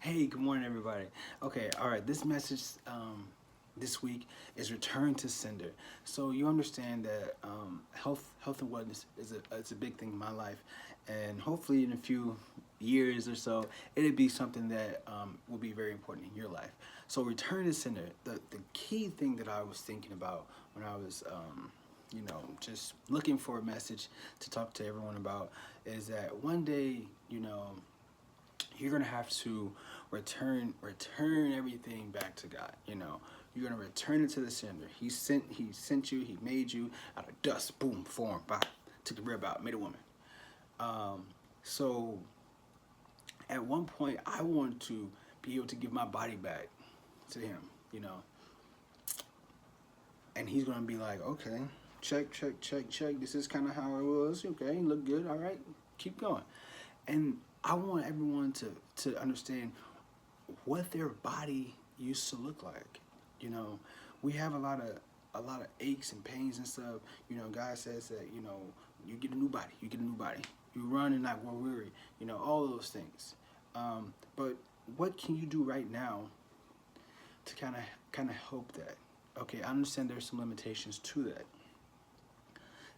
Hey, good morning, everybody. Okay, all right. This message this week is return to sender. So you understand that health and wellness is it's a big thing in my life, and hopefully in a few years or so, it'll be something that will be very important in your life. So return to sender. The key thing that I was thinking about when I was just looking for a message to talk to everyone about is that one day, you're gonna have to return everything back to God. You're gonna return it to the sender. He sent you, he made you out of dust, boom, form, bop, took the rib out, made a woman. So at one point I want to be able to give my body back to him, you know. And he's gonna be like, okay, check, check, check, check. This is kind of how it was. Okay, look good. All right, keep going. And I want everyone to understand what their body used to look like. You know, we have a lot of aches and pains and stuff. God says that you get a new body. You get a new body. You run and not grow weary. All those things. But what can you do right now to kind of help that? Okay, I understand there's some limitations to that.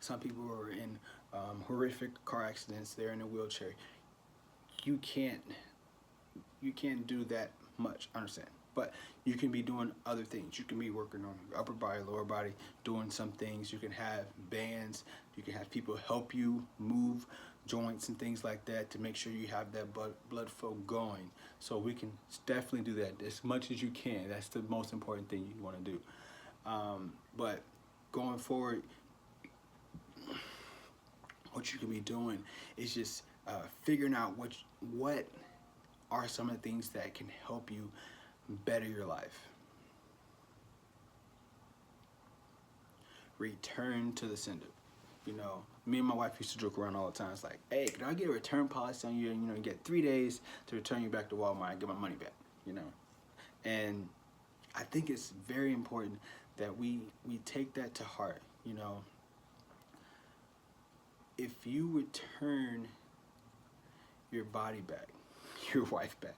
Some people are in horrific car accidents. They're in a wheelchair. You can't you can't do that much. Understand? But you can be doing other things. You can be working on your upper body, lower body, doing some things. You can have bands. You can have people help you move joints and things like that to make sure you have that blood flow going. So we can definitely do that as much as you can. That's the most important thing you want to do. But going forward, what you could be doing is just figuring out what are some of the things that can help you better your life. Return to the sender. Me and my wife used to joke around all the time. It's like, hey, can I get a return policy on you? And you get 3 days to return you back to Walmart and get my money back. And I think it's very important that we take that to heart. If you return your body back, your wife back,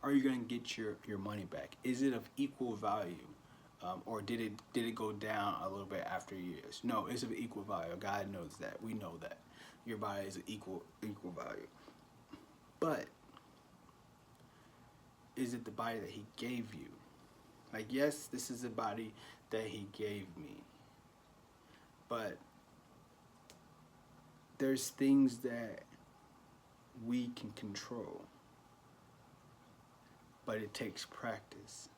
are you going to get your money back? Is it of equal value? Or did it go down a little bit after years? No, it's of equal value. God knows that. We know that. Your body is equal value. But is it the body that he gave you? Like, yes, this is the body that he gave me. But there's things that we can control. But it takes practice.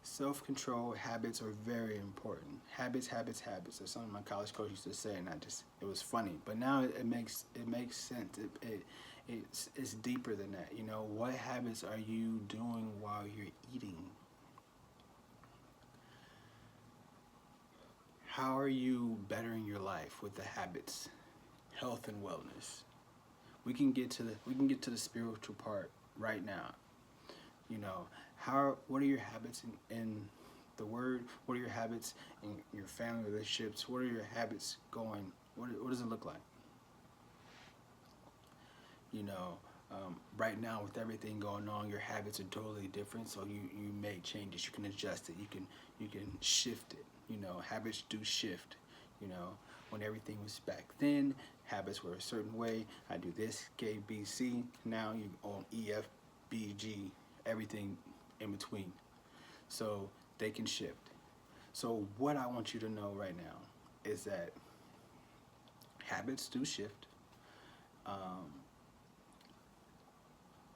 Self-control, habits are very important. Habits. That's something my college coach used to say, and it was funny. But now it makes sense. It's deeper than that. What habits are you doing while you're eating? How are you bettering your life with the habits, health and wellness? We can get to the spiritual part right now. What are your habits in the word? What are your habits in your family relationships? What are your habits going? What does it look like? Right now with everything going on, your habits are totally different. So you make changes. You can adjust it. You can shift it. Habits do shift. When everything was back then, habits were a certain way. I do this, K, B, C. Now you on E, F, B, G, everything in between. So they can shift. So what I want you to know right now is that habits do shift.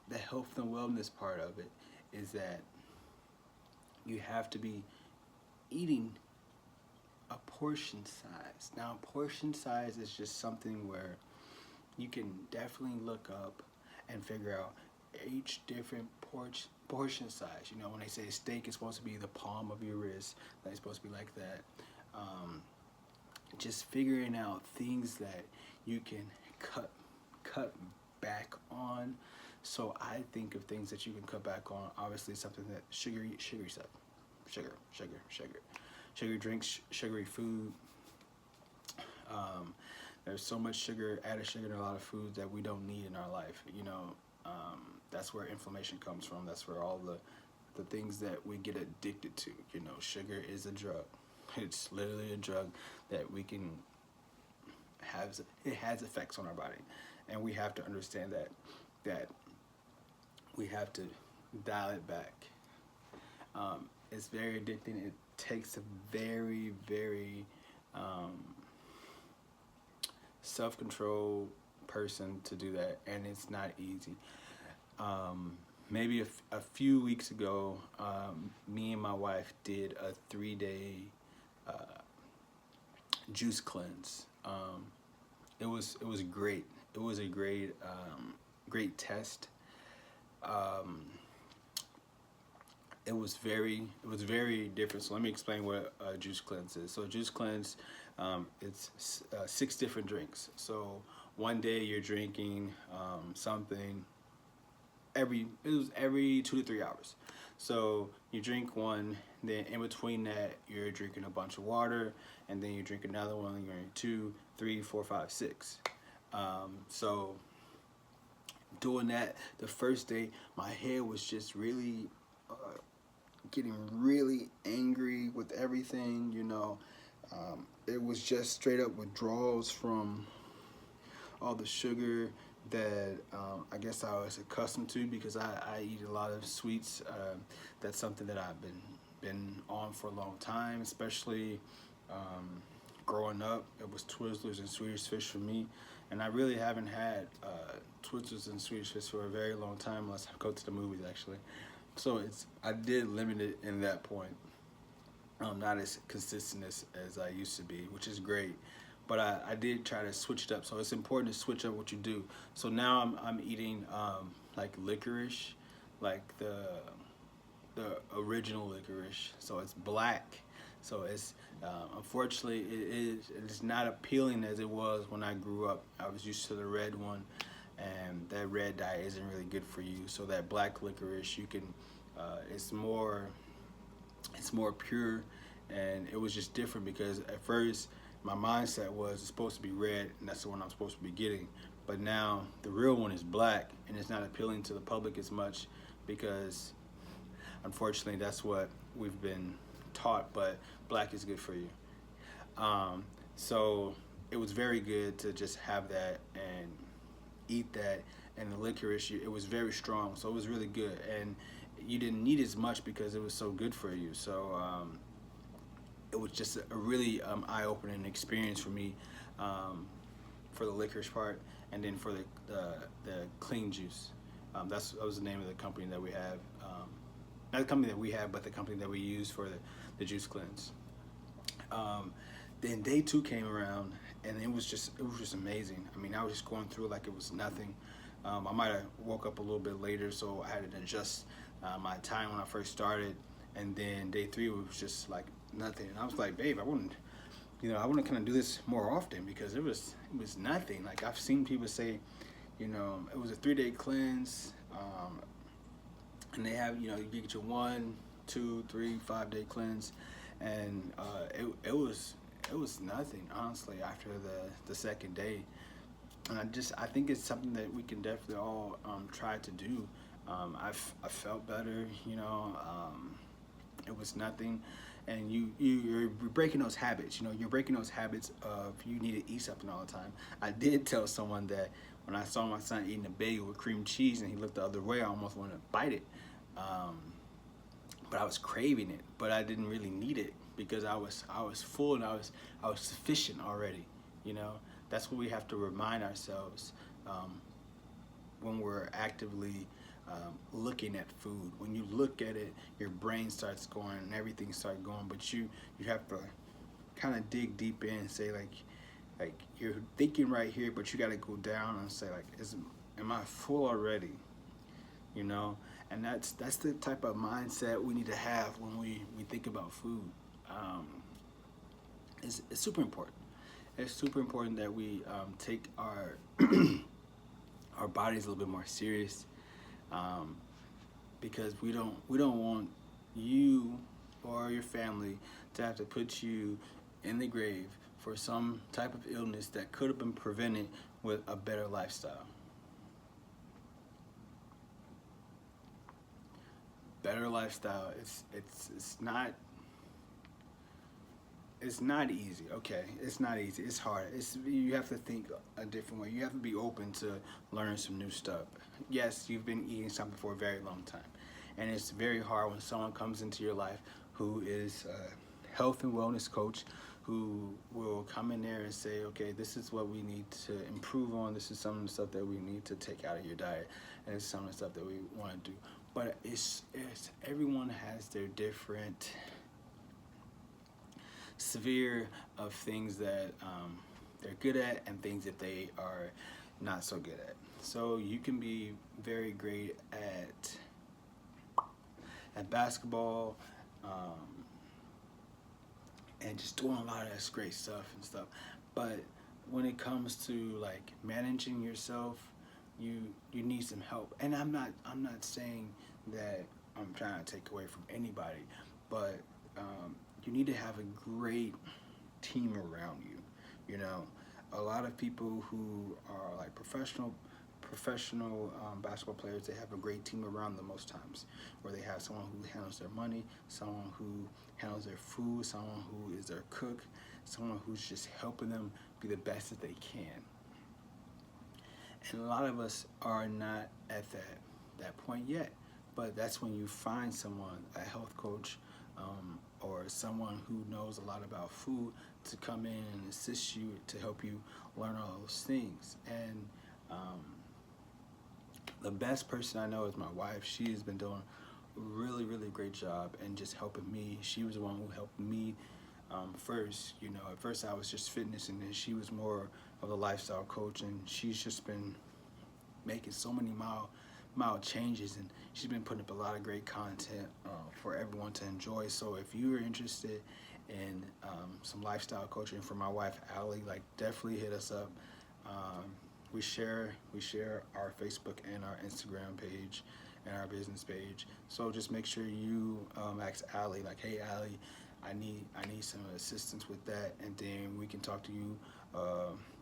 The health and wellness part of it is that you have to be eating a portion size. Now, portion size is just something where you can definitely look up and figure out each different portion size. When they say steak is supposed to be the palm of your wrist, that's supposed to be like that. Just figuring out things that you can cut back on. So I think of things that you can cut back on. Obviously, something that sugary stuff, sugar drinks, sugary food. There's so much sugar, added sugar in a lot of foods that we don't need in our life. That's where inflammation comes from. That's where all the things that we get addicted to. You know, sugar is a drug. It's literally a drug that we can have. It has effects on our body, and we have to understand that we have to dial it back. It's very addicting. It takes a very, very self-controlled person to do that, and it's not easy. Maybe a few weeks ago, me and my wife did a 3-day juice cleanse. It was great. It was a great test. It was very different. So let me explain what a juice cleanse is. So a juice cleanse, it's 6 different drinks. So one day you're drinking something every 2 to 3 hours. So you drink one, then in between that you're drinking a bunch of water, and then you drink another one, and you're in 2, 3, 4, 5, 6. So doing that, the first day my head was just really getting really angry with everything, you know. It was just straight up withdrawals from all the sugar that I guess I was accustomed to, because I eat a lot of sweets. That's something that I've been on for a long time, especially growing up. It was Twizzlers and Swedish Fish for me, and I really haven't had Twizzlers and Swedish Fish for a very long time, unless I go to the movies actually. So I did limit it in that point. Not as consistent as I used to be, which is great. But I did try to switch it up. So it's important to switch up what you do. So now I'm eating like licorice, like the original licorice. So it's black. So it's unfortunately it's not appealing as it was when I grew up. I was used to the red one, and that red dye isn't really good for you. So that black licorice, you can it's more pure, and it was just different because at first my mindset was it's supposed to be red and that's the one I'm supposed to be getting, but now the real one is black, and it's not appealing to the public as much because unfortunately that's what we've been taught, but black is good for you. So it was very good to just have that and eat that, and the licorice, it was very strong, so it was really good, and you didn't need as much because it was so good for you. So it was just a really eye-opening experience for me, for the licorice part, and then for the clean juice. That was the name of the company that we have. Not the company that we have, but the company that we use for the juice cleanse. Then day 2 came around, and it was just amazing. I mean, I was just going through it like it was nothing. I might have woke up a little bit later, so I had to adjust my time when I first started, and then day 3 was just like nothing. And I was like, babe, I want to kind of do this more often, because it was nothing. Like, I've seen people say, you know, it was a 3-day cleanse, and they have, you know, you get your 1, 2, 3, 5-day cleanse, and it was nothing, honestly, after the second day. And I think it's something that we can definitely all try to do. I felt better, you know. It was nothing, and you're breaking those habits. You know, you're breaking those habits of you need to eat something all the time. I did tell someone that when I saw my son eating a bagel with cream cheese and he looked the other way, I almost wanted to bite it. But I was craving it, but I didn't really need it because I was full, and I was sufficient already. You know, that's what we have to remind ourselves when we're actively looking at food. When you look at it, your brain starts going and everything starts going, but you have to kind of dig deep in and say, like you're thinking right here, but you got to go down and say, like, am I full already? You know, and that's the type of mindset we need to have when we think about food. It's super important. It's super important that we take our our bodies a little bit more serious, because we don't want you or your family to have to put you in the grave for some type of illness that could have been prevented with a better lifestyle. better lifestyle. It's not easy. Okay, it's not easy. It's hard. You have to think a different way. You have to be open to learning some new stuff. Yes, you've been eating something for a very long time, and it's very hard when someone comes into your life who is a health and wellness coach, who will come in there and say, okay, this is what we need to improve on. This is some of the stuff that we need to take out of your diet, and it's some of the stuff that we want to do. But it's everyone has their different severe of things that they're good at and things that they are not so good at. So you can be very great at basketball and just doing a lot of that great stuff and stuff. But when it comes to like managing yourself, you need some help. And I'm not saying that I'm trying to take away from anybody, but you need to have a great team around you. You know, a lot of people who are like professional basketball players, they have a great team around them most times, where they have someone who handles their money, someone who handles their food, someone who is their cook, someone who's just helping them be the best that they can. And a lot of us are not at that point yet, but that's when you find someone, a health coach, or someone who knows a lot about food, to come in and assist you to help you learn all those things. And the best person I know is my wife. She has been doing a really, really great job and just helping me. She was the one who helped me first. You know, at first I was just fitness, and then she was more of a lifestyle coach, and she's just been making so many mild changes, and she's been putting up a lot of great content for everyone to enjoy. So if you're interested in some lifestyle coaching for my wife Allie, like, definitely hit us up. We share our Facebook and our Instagram page and our business page. So just make sure you ask Allie, like, hey Allie, I need some assistance with that, and then we can talk to you,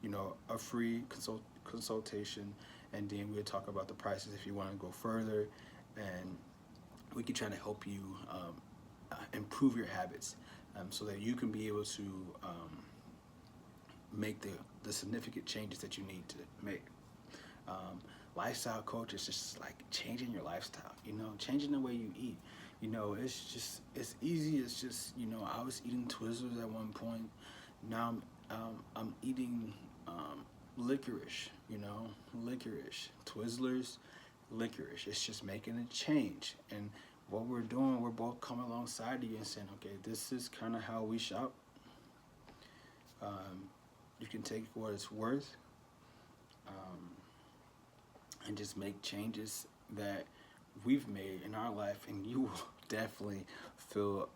you know, a free consultation, and then we'll talk about the prices if you want to go further, and we can try to help you improve your habits, so that you can be able to make the significant changes that you need to make. Lifestyle coach is just like changing your lifestyle, you know, changing the way you eat. You know, it's easy. It's just, you know, I was eating Twizzlers at one point. Now I'm eating licorice, you know, Twizzlers, licorice. It's just making a change. And what we're doing, we're both coming alongside you and saying, okay, this is kind of how we shop. You can take what it's worth, and just make changes that we've made in our life, and you will definitely feel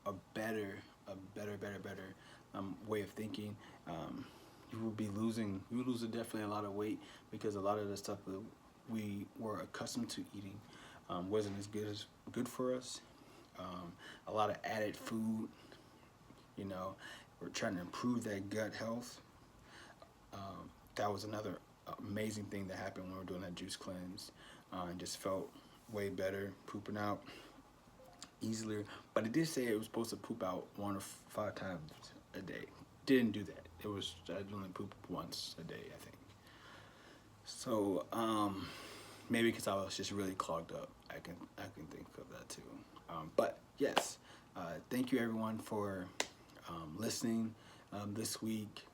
a better way of thinking. You will lose definitely a lot of weight, because a lot of the stuff that we were accustomed to eating wasn't as good for us. A lot of added food, you know. We're trying to improve that gut health. That was another amazing thing that happened when we were doing that juice cleanse, and just felt way better, pooping out easier. But it did say it was supposed to poop out 1 or 5 times a day. Didn't do that. I only pooped once a day, I think. So maybe because I was just really clogged up. I can think of that too. But yes, thank you everyone for listening this week.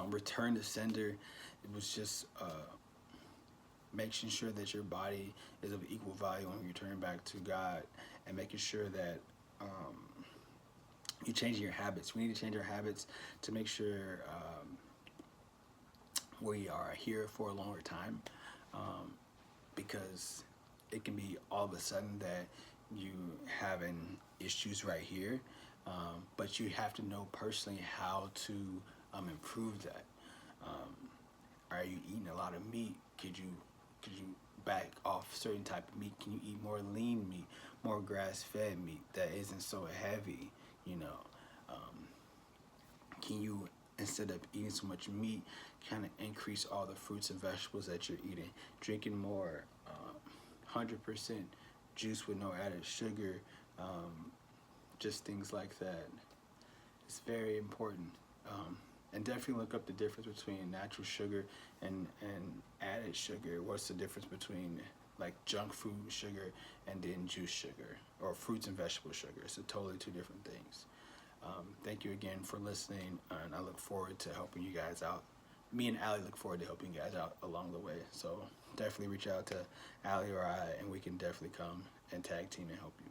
Return to sender. It was just making sure that your body is of equal value when you return back to God, and making sure that you change your habits. We need to change our habits to make sure we are here for a longer time, because it can be all of a sudden that you having issues right here, but you have to know personally how to improve that. Are you eating a lot of meat? Could you back off certain type of meat? Can you eat more lean meat, more grass-fed meat that isn't so heavy? You know, can you, instead of eating so much meat, kind of increase all the fruits and vegetables that you're eating, drinking more 100% juice with no added sugar, just things like that. It's very important. And definitely look up the difference between natural sugar and added sugar. What's the difference between like junk food sugar and then juice sugar or fruits and vegetable sugar? It's totally two different things. Thank you again for listening, and I look forward to helping you guys out. Me and Allie look forward to helping you guys out along the way. So definitely reach out to Allie or I, and we can definitely come and tag team and help you.